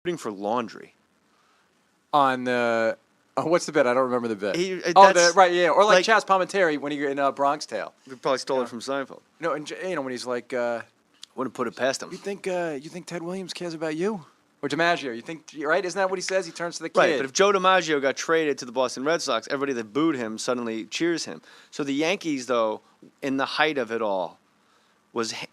rooting for laundry. On the what's the bit? I don't remember the bit. Right, yeah, or like Chaz Palminteri when he in Bronx Tale. We probably stole it from Seinfeld. No, and when he's like, wouldn't put it past him. You think Ted Williams cares about you? Or DiMaggio? You think right? Isn't that what he says? He turns to the kid. Right, but if Joe DiMaggio got traded to the Boston Red Sox, everybody that booed him suddenly cheers him. So the Yankees, though, in the height of it all,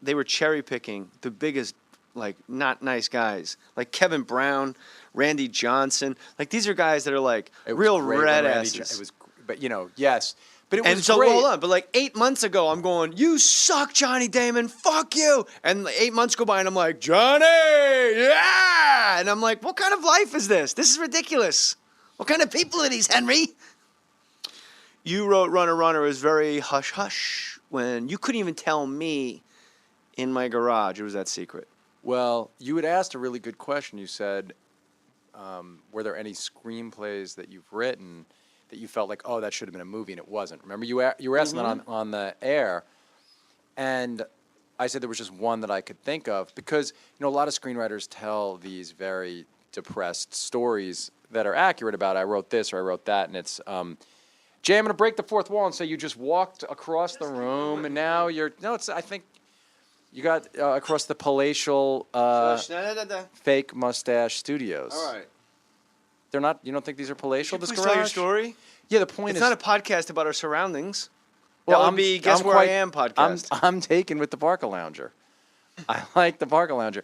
they were cherry picking the biggest, like, not nice guys, like Kevin Brown, Randy Johnson. Like, these are guys that are like real red asses. It was, but yes. But it was and so great. Hold on, but like 8 months ago, I'm going, you suck, Johnny Damon, fuck you. And 8 months go by, and I'm like, Johnny, yeah. And I'm like, what kind of life is this? This is ridiculous. What kind of people are these, Henry? You wrote Runner Runner is very hush hush when you couldn't even tell me in my garage it was that secret. Well, you had asked a really good question. You said, were there any screenplays that you've written that you felt like, oh, that should have been a movie, and it wasn't? Remember, you were asking that on the air, and I said there was just one that I could think of because a lot of screenwriters tell these very depressed stories that are accurate about I wrote this or I wrote that, and it's Jay, I'm going to break the fourth wall and say you just walked across the room, and now I think you got across the palatial fake mustache studios. All right. They're not. You don't think these are palatial? Can you this please garage? tell your story? Yeah, the point it's is not a podcast about our surroundings. Well, that would be Guess Where I Am podcast. I'm taken with the Parker Lounger. I like the Parker Lounger.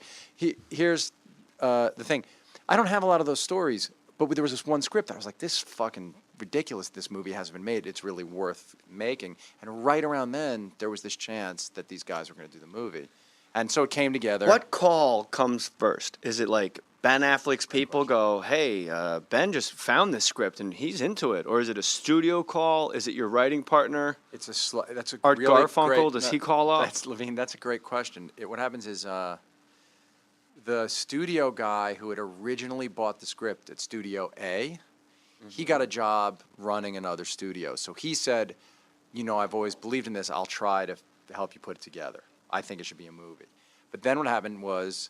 Here's the thing. I don't have a lot of those stories, but there was this one script that I was like, this fucking ridiculous. This movie hasn't been made. It's really worth making. And right around then, there was this chance that these guys were going to do the movie. And so it came together. What call comes first? Is it like Ben Affleck's people go, hey, Ben just found this script and he's into it? Or is it a studio call? Is it your writing partner? It's that's a Art really Garfunkel, great, does he call up? Levine, that's a great question. What happens is the studio guy who had originally bought the script at Studio A, he got a job running another studio. So he said, I've always believed in this. I'll try to help you put it together. I think it should be a movie. But then what happened was,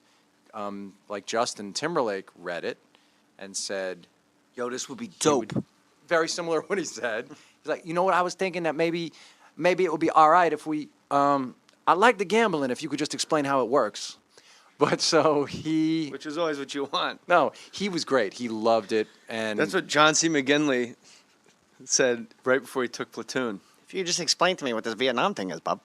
like Justin Timberlake read it and said, yo, this would be dope. Very similar to what he said. He's like, you know what, I was thinking that maybe it would be all right if we, I like the gambling if you could just explain how it works. But so he... Which is always what you want. No, he was great. He loved it. And that's what John C. McGinley said right before he took Platoon. If you just explain to me what this Vietnam thing is, bub.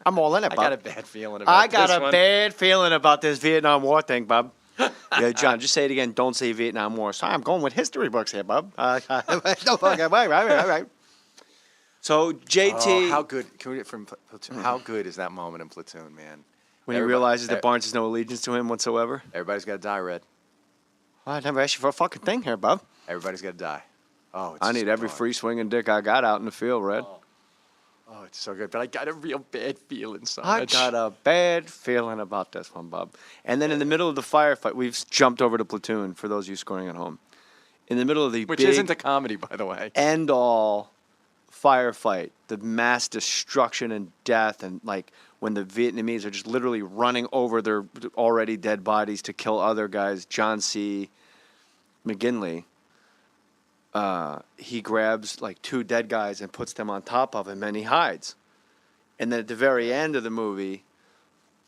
I'm all in it, bub. I got a bad feeling about this one. I got a bad feeling about this Vietnam War thing, bub. Yeah, John, just say it again. Don't say Vietnam War. Sorry, I'm going with history books here, bub. Right. So, JT... Oh, how good... Can we get from Platoon? How good is that moment in Platoon, man? When he realizes that Barnes has no allegiance to him whatsoever? Everybody's got to die, Red. Well, I never asked you for a fucking thing here, bub. Everybody's got to die. Oh, I need every free swinging dick I got out in the field, Red. Oh, it's so good. But I got a real bad feeling, son. I got a bad feeling about this one, bub. And then in the middle of the firefight, we've jumped over to Platoon, for those of you scoring at home. In the middle of the Which big isn't a comedy, by the way. End-all firefight, the mass destruction and death, and like when the Vietnamese are just literally running over their already dead bodies to kill other guys, John C. McGinley, he grabs like two dead guys and puts them on top of him, and he hides. And then at the very end of the movie,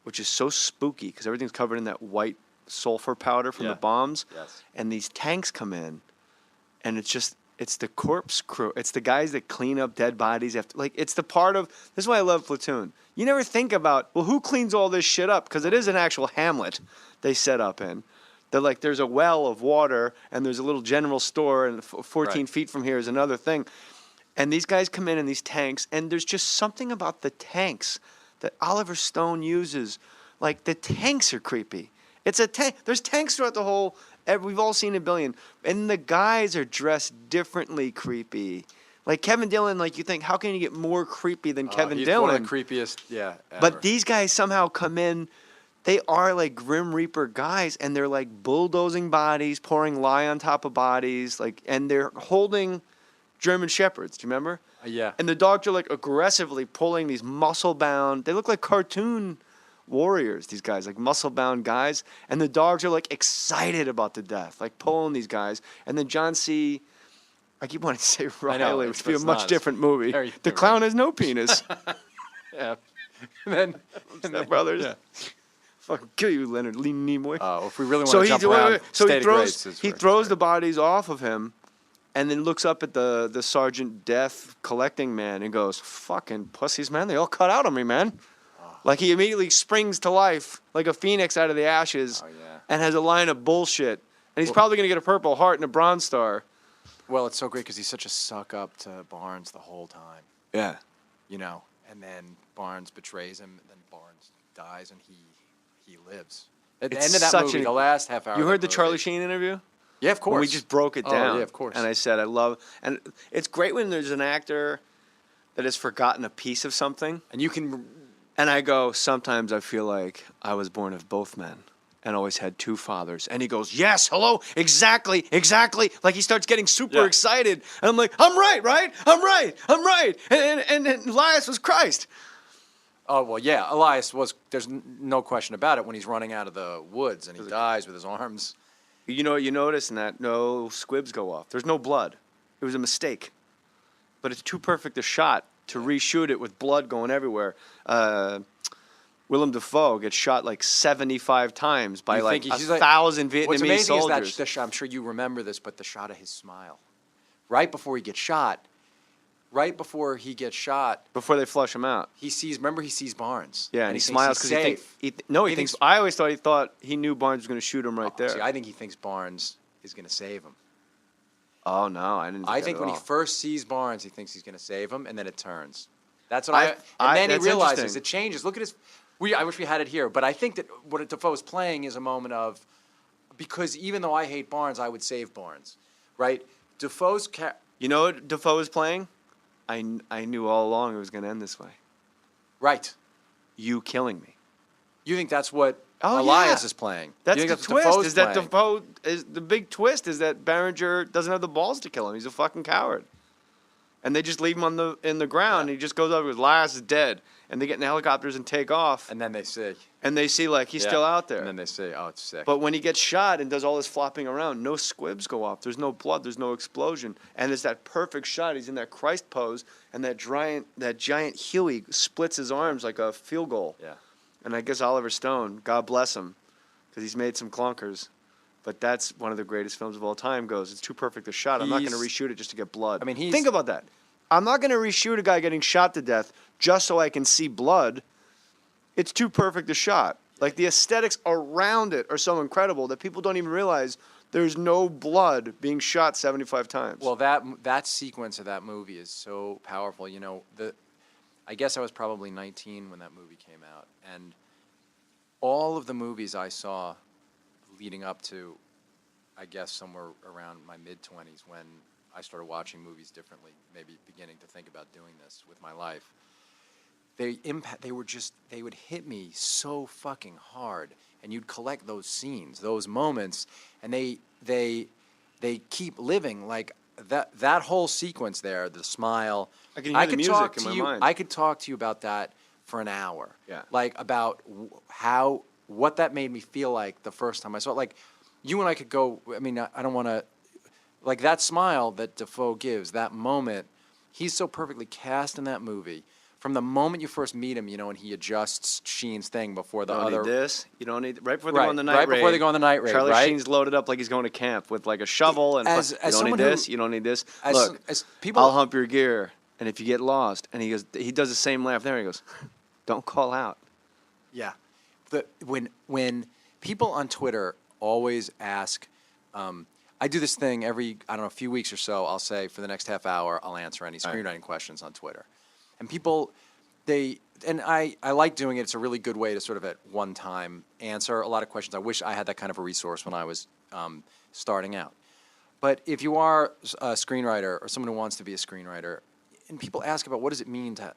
which is so spooky because everything's covered in that white sulfur powder from the bombs, and these tanks come in, and it's the corpse crew. It's the guys that clean up dead bodies after. Like, it's the part of... This is why I love Platoon. You never think about, well, who cleans all this shit up? Because it is an actual hamlet they set up in. They're like, there's a well of water, and there's a little general store, and 14 feet from here is another thing. And these guys come in these tanks, and there's just something about the tanks that Oliver Stone uses. Like, the tanks are creepy. It's a tank. There's tanks throughout the whole... We've all seen a billion. And the guys are dressed differently creepy. Like Kevin Dillon, like you think, how can you get more creepy than Kevin Dillon? One of the creepiest, ever. But these guys somehow come in. They are like Grim Reaper guys, and they're like bulldozing bodies, pouring lye on top of bodies, like, and they're holding German Shepherds. Do you remember? Yeah. And the dogs are like aggressively pulling these muscle-bound. They look like cartoon warriors, these guys, like muscle-bound guys, and the dogs are like excited about the death, like pulling these guys. And then John C. I keep wanting to say Riley, which would be a much different movie. Very The different. clown has no penis. Yeah. And Step Brothers. Yeah. Fucking kill you, Leonard Lee Nimoy. Oh, if we really want So to he jump wait, wait, around, wait. So State he of throws Grace is he where- throws the bodies off of him, and then looks up at the Sergeant Death collecting man and goes, "Fucking pussies, man! They all cut out on me, man." Like he immediately springs to life like a phoenix out of the ashes, Oh, yeah. and has a line of bullshit. And he's probably gonna get a Purple Heart and a Bronze Star. Well, it's so great because he's such a suck up to Barnes the whole time, Yeah. you know. And then Barnes betrays him, and then Barnes dies, and he lives. At the It's end of that such movie, an- the last half hour. You of heard that the Charlie movie- Sheen interview? Yeah, of course. When we just broke it Oh, down. yeah, of course. And I said, I love, and it's great when there's an actor that has forgotten a piece of something. And you can. And I go, sometimes I feel like I was born of both men and always had two fathers. And he goes, yes, hello, exactly, exactly. Like he starts getting super Yeah. excited. And I'm like, I'm right? I'm right. And Elias was Christ. Oh well, yeah. Elias was. There's no question about it when he's running out of the woods and he dies with his arms. You know what you notice in that? No squibs go off. There's no blood. It was a mistake. But it's too perfect a shot to reshoot it with blood going everywhere. Willem Dafoe gets shot like 75 times by You like think he's 1,000 Vietnamese What's amazing soldiers. is that I'm sure you remember this, but the shot of his smile, right before he gets shot, Before they flush him out. he sees. Remember, he sees Barnes. Yeah, and he thinks smiles he's because he safe. thinks. He He thinks. thinks- I always thought he knew Barnes was going to shoot him right there. See, I think he thinks Barnes is going to save him. Oh no, I didn't. I that think at when he all. first sees Barnes, he thinks he's going to save him, and then it turns. That's what I- And then he that's realizes interesting. it changes. Look at his. I wish we had it here, but I think that what Defoe is playing is a moment of, because even though I hate Barnes, I would save Barnes, right? Defoe's You know what Dafoe was playing? I knew all along it was going to end this way. right. You killing me. You think that's what Oh, Elias yeah. is playing? That's you the think what twist. Defoe's Is that playing? Dafoe is the big twist? Is that Berenger doesn't have the balls to kill him? He's a fucking coward. And they just leave him in the ground. And he just goes over. Elias is dead. And they get in the helicopters and take off. And then they say, And they see like he's yeah. still out there. And then they say, oh, it's sick. But when he gets shot and does all this flopping around, no squibs go off. There's no blood. There's no explosion. And it's that perfect shot. He's in that Christ pose, and that giant Huey splits his arms like a field goal. yeah. And I guess Oliver Stone, God bless him, because he's made some clunkers. But that's one of the greatest films of all time. Goes, it's too perfect a shot. I'm not going to He's- reshoot it just to get blood. I mean, he's- think about that. I'm not going to reshoot a guy getting shot to death just so I can see blood. It's too perfect a shot. Like the aesthetics around it are so incredible that people don't even realize there's no blood being shot 75 times. Well, that sequence of that movie is so powerful. You know, I guess I was probably 19 when that movie came out, and all of the movies I saw leading up to, I guess somewhere around my mid-20s when I started watching movies differently, maybe beginning to think about doing this with my life. They would hit me so fucking hard, and you'd collect those scenes, those moments, and they keep living like that whole sequence there, the smile. I can hear the could music talk in to my you. mind. I could talk to you about that for an hour. Yeah. Like about what that made me feel like the first time I saw it. Like you and I could go. I mean, I don't want to. Like that smile that Defoe gives, that moment, he's so perfectly cast in that movie. From the moment you first meet him, you know, and he adjusts Sheen's thing before the you don't other. need this. You don't need right before they Right, go on the night right raid. before they go on the night raid, Charlie right? Sheen's loaded up like he's going to camp with like a shovel and As you don't someone need who- this. You don't need this. As, Look, as people, I'll hump your gear, and if you get lost, and he does the same laugh there. He goes, "Don't call out." yeah, when people on Twitter always ask, I do this thing every a few weeks or so. I'll say for the next half hour, I'll answer any screenwriting questions on Twitter, and people. I like doing it. It's a really good way to sort of at one time answer a lot of questions. I wish I had that kind of a resource when I was starting out. But if you are a screenwriter or someone who wants to be a screenwriter, and people ask about what does it mean to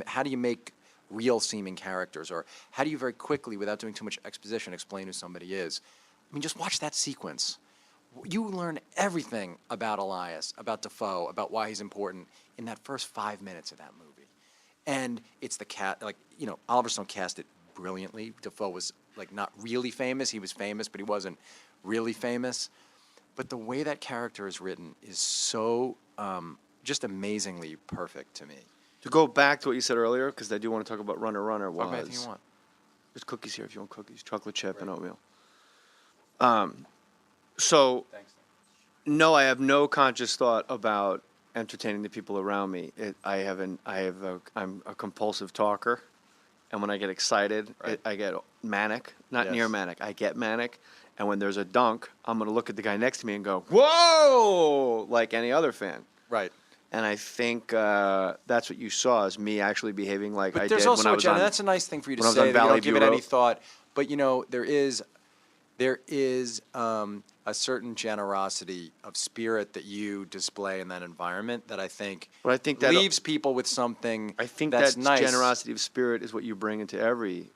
how do you make real seeming characters, or how do you very quickly, without doing too much exposition, explain who somebody is? I mean, just watch that sequence. You learn everything about Elias, about Defoe, about why he's important in that first 5 minutes of that movie. And it's the Oliver Stone cast it brilliantly. Defoe was like not really famous. He was famous, but he wasn't really famous. But the way that character is written is so just amazingly perfect to me. To go back to what you said earlier, because I do want to talk about Runner Runner, was... Talk about anything you want. There's cookies here if you want cookies. Chocolate chip and oatmeal. So, Thanks. no, I have no conscious thought about entertaining the people around me. I'm a compulsive talker, and when I get excited, Right. I get manic. Not near Yes. manic. I get manic, and when there's a dunk, I'm gonna look at the guy next to me and go, "Whoa!" like any other fan. Right. And I think that's what you saw is me actually behaving like But I there's did also when I a was on. that's a nice thing for you to when I was say on that you Valley don't give it Bureau. any thought. But you know, there is a certain generosity of spirit that you display in that environment that I think, But I think that leaves people with something I think that's that nice. generosity of spirit is what you bring into every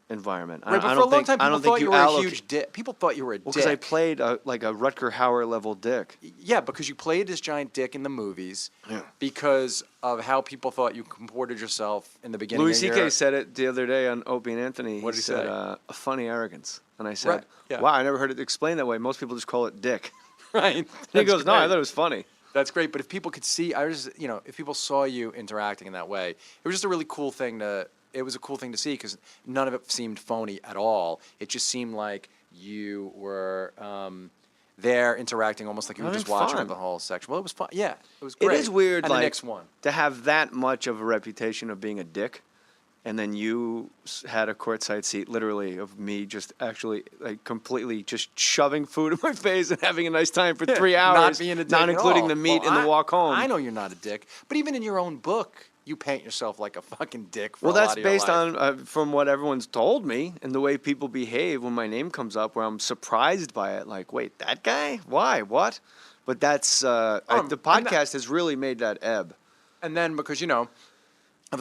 environment. Right, but I for a don't long think time, I people don't think thought you were a huge dick. People thought you were a Well, dick. because I played like a Rutger Hauer level dick. Yeah, because you played this giant dick in the movies. Yeah. Because of how people thought you comported yourself in the beginning. Louis of your... C.K. said it the other day on Opie and Anthony. What did he said, say? A funny arrogance. And I said, Right, yeah. wow, I never heard it explained that way. Most people just call it dick. Right. And he That's goes, no, I great. thought it was funny. That's great, but if people could see, if people saw you interacting in that way, it was just a really cool thing it was a cool thing to see because none of it seemed phony at all. It just seemed like you were there interacting almost like you were Having just watching fun. the whole section. Well, it was fun. Yeah, it was It great. is weird, And like, the next one. to have that much of a reputation of being a dick, and then you had a courtside seat, literally, of me just actually, like, completely just shoving food in my face and having a nice time for 3 hours, Not being a dick not at including all. the meat Well, in the walk home. I know you're not a dick, but even in your own book, you paint yourself like a fucking dick for Well, a lot that's of your based life. on from what everyone's told me and the way people behave when my name comes up, where I'm surprised by it. Like, wait, that guy? Why? What? But that's the and podcast has really made that ebb. And then because of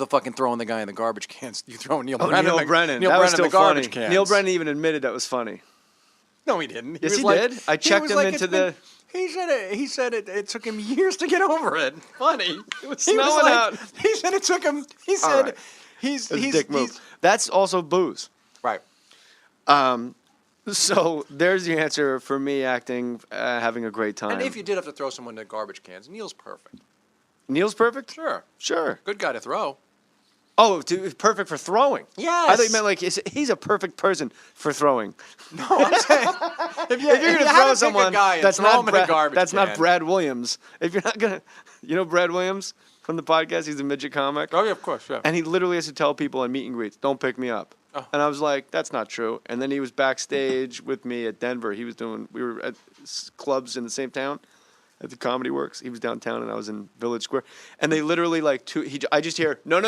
the fucking throwing the guy in the garbage cans, you throw Neil Oh, Brennan. Neil Brennan. Neil That was Brennan in still the garbage funny. cans. Neil Brennan even admitted that was funny. No, he didn't. Yes, was he like- did. I checked was him like, into it's been- the- He said it took him years to get over it. Funny. It was snowing out. He said it took him. He All said right. he's It's a dick move. he's- That's also booze. right. So there's the answer for me acting, having a great time. And if you did have to throw someone in the garbage cans, Neil's perfect. Neil's perfect? Sure. Sure. Good guy to throw. Oh, perfect for throwing. Yes. I thought you meant like he's a perfect person for throwing. No, I'm saying If you're going to throw someone that's not Brad, Brad Williams. If you're not going to, Brad Williams from the podcast, he's a midget comic. Oh yeah, of course, yeah. And he literally has to tell people in meet and greets, don't pick me up. Oh. And I was like, that's not true. And then he was backstage with me at Denver. We were at clubs in the same town at the Comedy Works. He was downtown and I was in Village Square. And they literally I just hear, no. And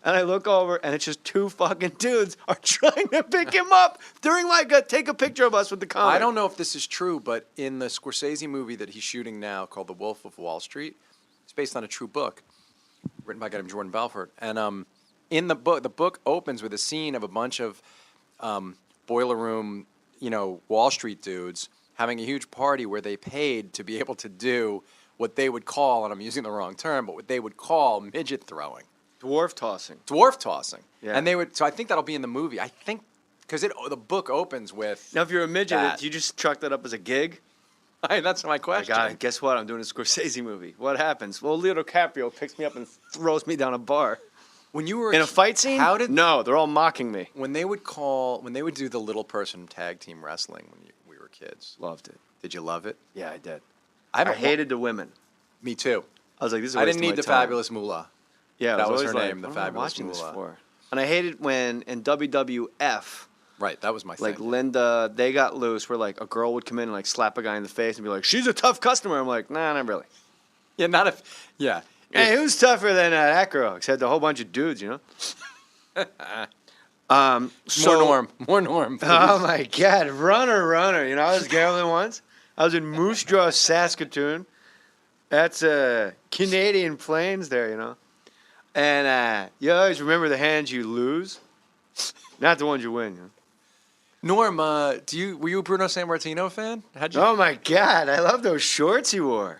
I look over and it's just two fucking dudes are trying to pick him up during take a picture of us with the comic. I don't know if this is true, but in the Scorsese movie that he's shooting now called The Wolf of Wall Street, it's based on a true book written by a guy named Jordan Belfort. And in the book opens with a scene of a bunch of boiler room, Wall Street dudes having a huge party where they paid to be able to do what they would call, and I'm using the wrong term, but what they would call midget throwing. Dwarf tossing. Dwarf tossing. Yeah. And so I think that'll be in the movie. I think, because the book opens with. Now, if you're a midget, that. do you just chalk that up as a gig? That's my question. Guess what? I'm doing a Scorsese movie. What happens? Well, Leo DiCaprio picks me up and throws me down a bar. When you were In a fight scene? No, they're all mocking me. When they would do the little person tag team wrestling when we were kids. Loved it. Did you love it? Yeah, I did. I hated the women. Me too. I was like, this is a I waste didn't of need my the time. Fabulous Moolah. Yeah, that was always her like, name, the what am I Fabulous watching this Moolah. for? And I hated when in WWF, Right, that was my like thing. Linda, they got loose where like a girl would come in and like slap a guy in the face and be like, she's a tough customer. I'm like, nah, not really. Yeah, not if. Yeah. Hey, who's tougher than that girl? Except a whole bunch of dudes, More Norm. Please. Oh my God, runner. I was gambling once. I was in Moose Jaw, Saskatoon. That's Canadian Plains there, And you always remember the hands you lose, not the ones you win. Norm, were you a Bruno Sammartino fan? Oh my God, I love those shorts he wore.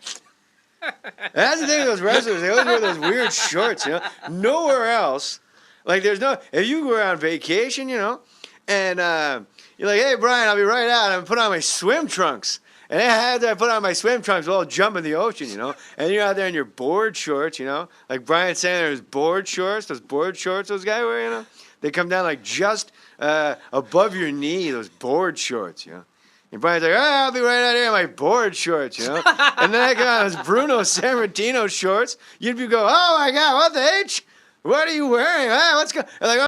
That's the thing with those wrestlers. They always wear those weird shorts, Nowhere else. Like there's no, if you go on vacation, you know, and you're like, hey, Brian, I'll be right out. I'm going to put on my swim trunks. And I put on my swim trunks, we'll all jump in the ocean, you know. And you're out there in your board shorts, you know. Like Brian saying there's board shorts, those guys wear, you know. They come down like just above your knee, those board shorts, you know. And Brian's like, I'll be right out here in my board shorts, you know. And then I come on those Bruno Sammartino shorts. You'd be going, oh, my God, what the H? What are you wearing? What's going on? Like,